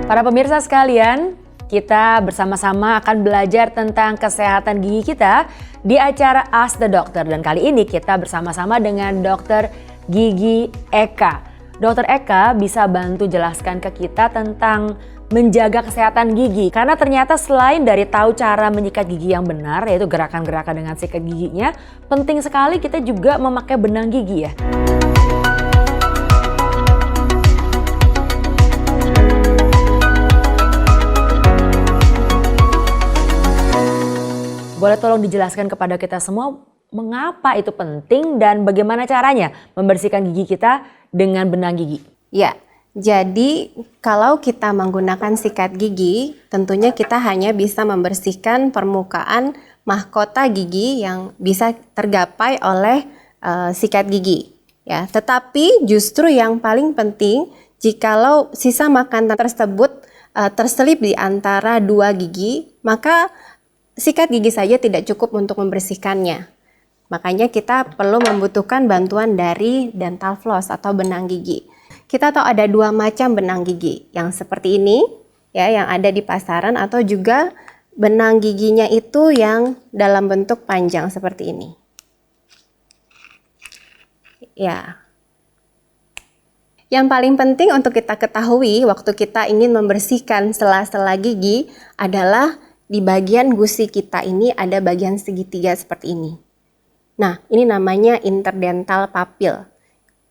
Para pemirsa sekalian, kita bersama-sama akan belajar tentang kesehatan gigi kita di acara Ask the Doctor. Dan kali ini kita bersama-sama dengan Dokter Gigi Eka. Dokter Eka bisa bantu jelaskan ke kita tentang menjaga kesehatan gigi. Karena ternyata selain dari tahu cara menyikat gigi yang benar, yaitu gerakan-gerakan dengan sikat giginya, penting sekali kita juga memakai benang gigi ya. Boleh tolong dijelaskan kepada kita semua mengapa itu penting dan bagaimana caranya membersihkan gigi kita dengan benang gigi? Ya, jadi kalau kita menggunakan sikat gigi, tentunya kita hanya bisa membersihkan permukaan mahkota gigi yang bisa tergapai oleh sikat gigi. Ya, tetapi justru yang paling penting jikalau sisa makanan tersebut terselip di antara dua gigi, maka sikat gigi saja tidak cukup untuk membersihkannya. Makanya kita perlu membutuhkan bantuan dari dental floss atau benang gigi. Kita tahu ada dua macam benang gigi, yang seperti ini ya, yang ada di pasaran, atau juga benang giginya itu yang dalam bentuk panjang seperti ini. Ya. Yang paling penting untuk kita ketahui waktu kita ingin membersihkan sela-sela gigi adalah di bagian gusi kita ini ada bagian segitiga seperti ini. Nah, ini namanya interdental papil.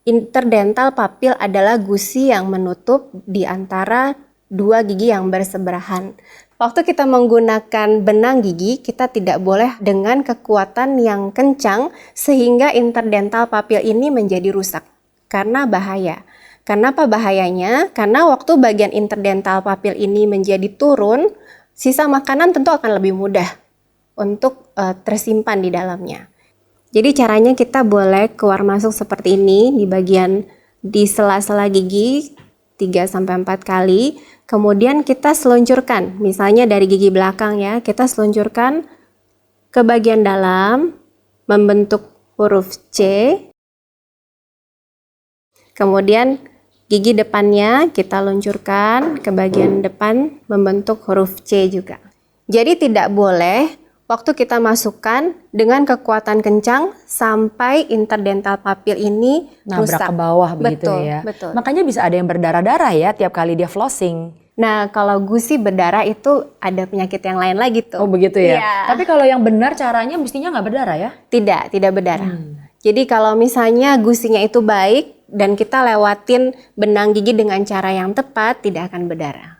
Interdental papil adalah gusi yang menutup di antara dua gigi yang bersebelahan. Waktu kita menggunakan benang gigi, kita tidak boleh dengan kekuatan yang kencang sehingga interdental papil ini menjadi rusak. Karena bahaya. Kenapa bahayanya? Karena waktu bagian interdental papil ini menjadi turun, sisa makanan tentu akan lebih mudah untuk tersimpan di dalamnya. Jadi caranya kita boleh keluar masuk seperti ini di bagian di sela-sela gigi 3-4 kali. Kemudian kita seluncurkan, misalnya dari gigi belakang ya, kita seluncurkan ke bagian dalam membentuk huruf C. Kemudian gigi depannya kita luncurkan ke bagian depan membentuk huruf C juga. Jadi tidak boleh waktu kita masukkan dengan kekuatan kencang sampai interdental papil ini Nabrak rusak ke bawah begitu betul, ya. Betul. Makanya bisa ada yang berdarah-darah ya tiap kali dia flossing. Nah, kalau gusi berdarah itu ada penyakit yang lain lagi tuh. Oh begitu ya. Iya. Tapi kalau yang benar caranya mestinya nggak berdarah ya? Tidak berdarah. Jadi kalau misalnya gusinya itu baik dan kita lewatin benang gigi dengan cara yang tepat, tidak akan berdarah.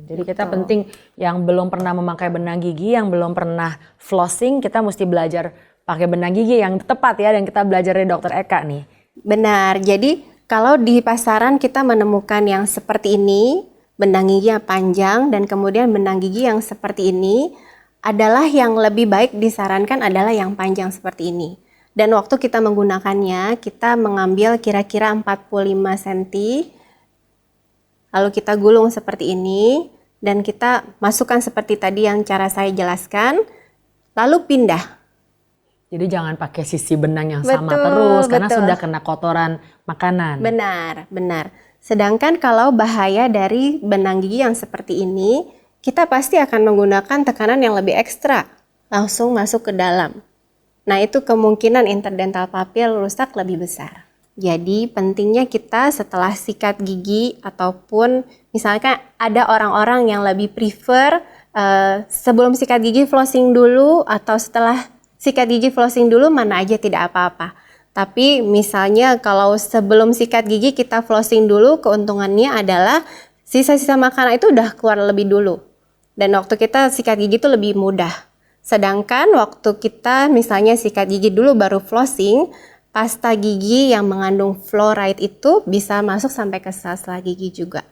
Jadi kita penting yang belum pernah memakai benang gigi, yang belum pernah flossing, kita mesti belajar pakai benang gigi yang tepat ya, dan kita belajar dari Dokter Eka nih. Benar, jadi kalau di pasaran kita menemukan yang seperti ini, benang gigi yang panjang dan kemudian benang gigi yang seperti ini, adalah yang lebih baik disarankan adalah yang panjang seperti ini. Dan waktu kita menggunakannya, kita mengambil kira-kira 45 cm, lalu kita gulung seperti ini, dan kita masukkan seperti tadi yang cara saya jelaskan, lalu pindah. Jadi jangan pakai sisi benang yang sama terus, karena sudah kena kotoran makanan. Benar. Sedangkan kalau bahaya dari benang gigi yang seperti ini, kita pasti akan menggunakan tekanan yang lebih ekstra, langsung masuk ke dalam. Nah, itu kemungkinan interdental papil rusak lebih besar. Jadi pentingnya kita setelah sikat gigi ataupun misalkan ada orang-orang yang lebih prefer sebelum sikat gigi flossing dulu atau setelah sikat gigi flossing dulu, mana aja tidak apa-apa. Tapi misalnya kalau sebelum sikat gigi kita flossing dulu, keuntungannya adalah sisa-sisa makanan itu udah keluar lebih dulu. Dan waktu kita sikat gigi itu lebih mudah. Sedangkan waktu kita misalnya sikat gigi dulu baru flossing, pasta gigi yang mengandung fluoride itu bisa masuk sampai ke sela-sela gigi juga.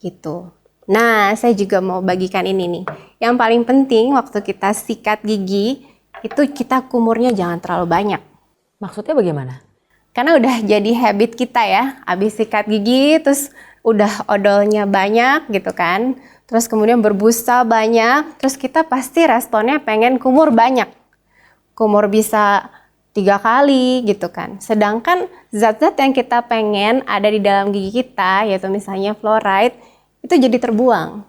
Gitu. Nah, saya juga mau bagikan ini nih. Yang paling penting waktu kita sikat gigi, itu kita kumurnya jangan terlalu banyak. Maksudnya bagaimana? Karena udah jadi habit kita ya, habis sikat gigi terus udah odolnya banyak gitu kan. Terus kemudian berbusa banyak, terus kita pasti responnya pengen kumur banyak. Kumur bisa 3 kali gitu kan. Sedangkan zat-zat yang kita pengen ada di dalam gigi kita, yaitu misalnya fluoride, itu jadi terbuang.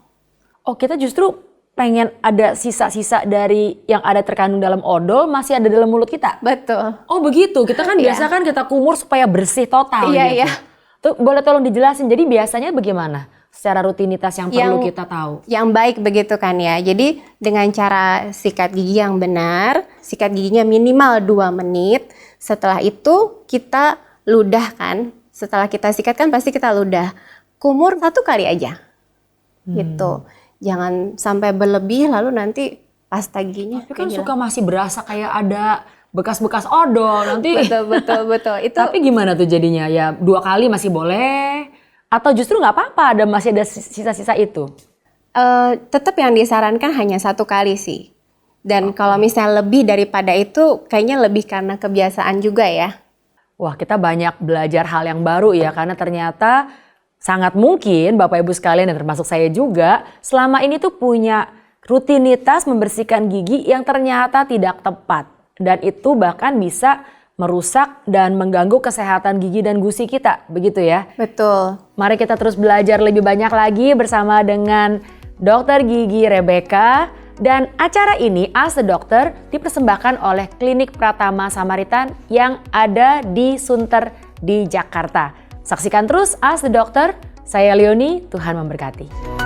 Oh, kita justru pengen ada sisa-sisa dari yang ada terkandung dalam odol masih ada dalam mulut kita. Betul. Oh begitu, kita kan Iya. biasa kan kita kumur supaya bersih total Iya, gitu. iya. Tuh boleh tolong dijelasin, jadi biasanya bagaimana secara rutinitas yang perlu Yang- kita tahu? Yang baik begitu kan ya. Jadi dengan cara sikat gigi yang benar, sikat giginya minimal 2 menit. Setelah itu kita ludahkan. Setelah kita sikat kan pasti kita ludah. Kumur 1 kali aja. Gitu. Jangan sampai berlebih lalu nanti pasta giginya Tapi kan kayak suka masih berasa kayak ada bekas-bekas odol nanti. betul. Itu Tapi gimana tuh jadinya? Ya 2 kali masih boleh? Atau justru nggak apa-apa masih ada sisa-sisa itu? tetap yang disarankan hanya 1 kali sih. Dan kalau misalnya lebih daripada itu kayaknya lebih karena kebiasaan juga ya. Wah, kita banyak belajar hal yang baru ya, karena ternyata sangat mungkin Bapak Ibu sekalian dan termasuk saya juga selama ini tuh punya rutinitas membersihkan gigi yang ternyata tidak tepat. Dan itu bahkan bisa merusak dan mengganggu kesehatan gigi dan gusi kita, begitu ya? Betul. Mari kita terus belajar lebih banyak lagi bersama dengan Dokter Gigi Rebecca. Dan acara ini Ask the Doctor dipersembahkan oleh Klinik Pratama Samaritan yang ada di Sunter di Jakarta. Saksikan terus Ask the Doctor. Saya Leonie, Tuhan memberkati.